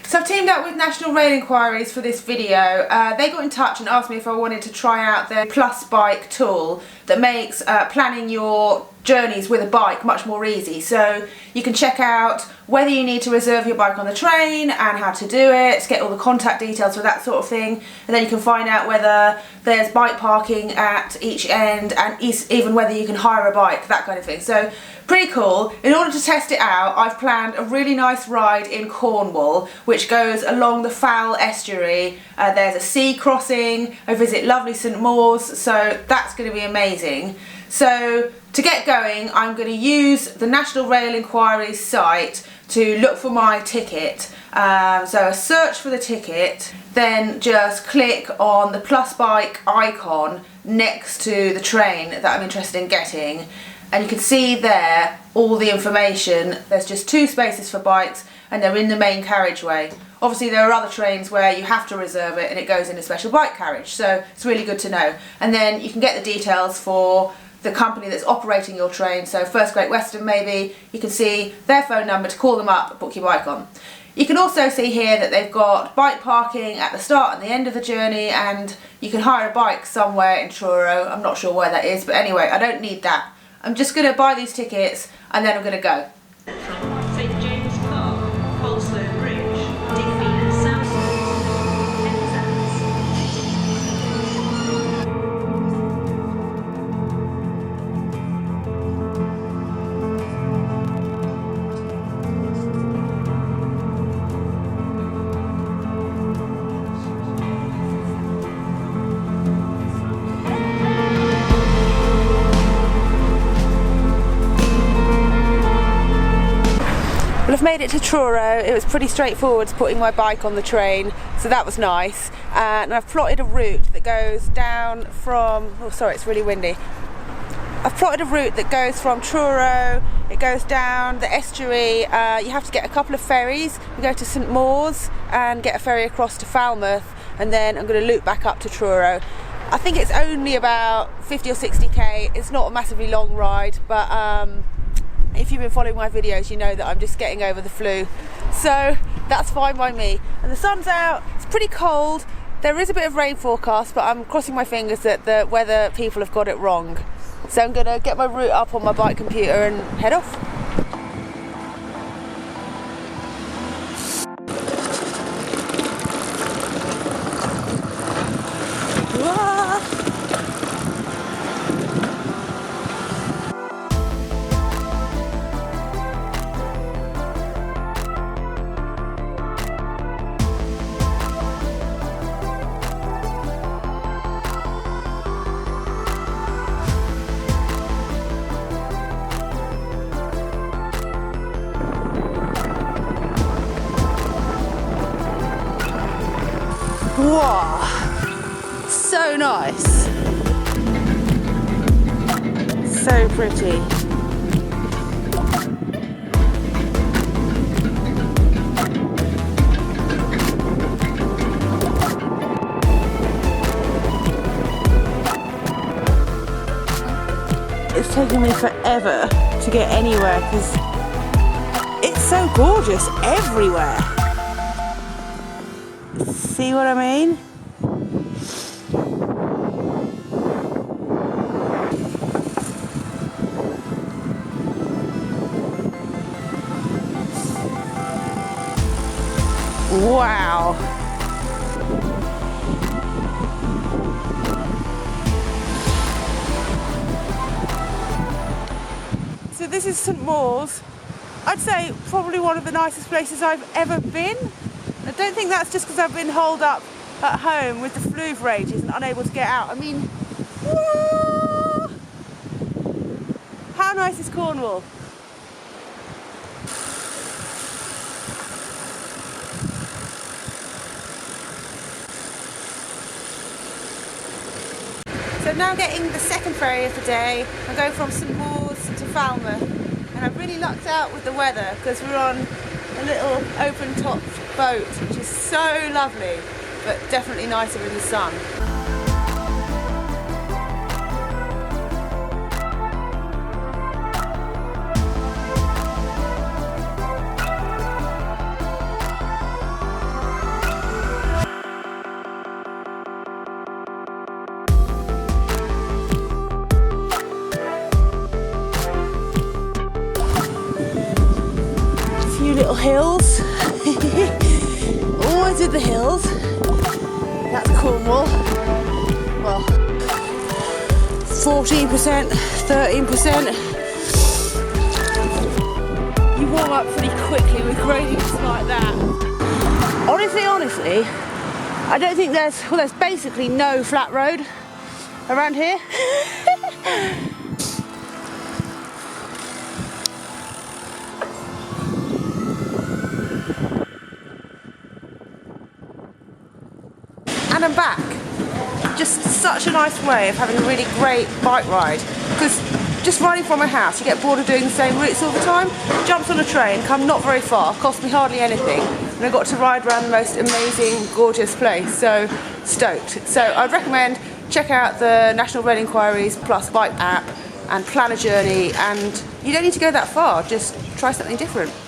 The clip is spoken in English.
So I've teamed up with National Rail Inquiries for this video. They got in touch and asked me if I wanted to try out their PlusBike tool that makes planning your journeys with a bike much more easy. So you can check out whether you need to reserve your bike on the train and how to do it, get all the contact details for that sort of thing, and then you can find out whether there's bike parking at each end and even whether you can hire a bike, that kind of thing. So pretty cool. In order to test it out, I've planned a really nice ride in Cornwall which goes along the Fowl estuary. There's a sea crossing, I visit lovely St Mawes, so that's going to be amazing. So to get going, I'm going to use the National Rail Inquiries site to look for my ticket. So search for the ticket, then just click on the PlusBike icon next to the train that I'm interested in getting, and you can see there all the information. There's just 2 spaces for bikes and they're in the main carriageway. Obviously there are other trains where you have to reserve it and it goes in a special bike carriage, so it's really good to know. And then you can get the details for the company that's operating your train, so First Great Western maybe. You can see their phone number to call them up, book your bike on. You can also see here that they've got bike parking at the start and the end of the journey, and you can hire a bike somewhere in Truro. I'm not sure where that is, but anyway, I don't need that. I'm just going to buy these tickets and then I'm going to go. Well, I've made it to Truro. It was pretty straightforward putting my bike on the train, so that was nice. And I've plotted a route that goes down from, oh sorry, it's really windy. I've plotted a route that goes from Truro, it goes down the estuary. You have to get a couple of ferries. You go to St Mawes and get a ferry across to Falmouth, and then I'm going to loop back up to Truro. I think it's only about 50 or 60k. It's not a massively long ride, but if you've been following my videos, you know that I'm just getting over the flu, so that's fine by me. And the sun's out, it's pretty cold, there is a bit of rain forecast, but I'm crossing my fingers that the weather people have got it wrong. So I'm going to get my route up on my bike computer and head off. Wow, so nice, so pretty. It's taking me forever to get anywhere because it's so gorgeous everywhere. See what I mean? Wow. So this is St Mawes. I'd say probably one of the nicest places I've ever been. I don't think that's just because I've been holed up at home with the flu for ages and unable to get out. I mean, whoa! How nice is Cornwall? So now getting the second ferry of the day. I'm going from St Mawes to Falmouth, and I've really lucked out with the weather because we're on a little open-topped boat, which is so lovely, but definitely nicer in the sun. hills. Always with the hills. That's Cornwall. Well, 14%, 13%. You warm up pretty quickly with gradients like that. Honestly, I don't think there's basically no flat road around here. And I'm back. Just such a nice way of having a really great bike ride, because just riding from my house you get bored of doing the same routes all the time. Jumped on a train, come not very far, cost me hardly anything, and I got to ride around the most amazing, gorgeous place, so stoked. So I'd recommend check out the National Road Inquiries PlusBike app and plan a journey, and you don't need to go that far, just try something different.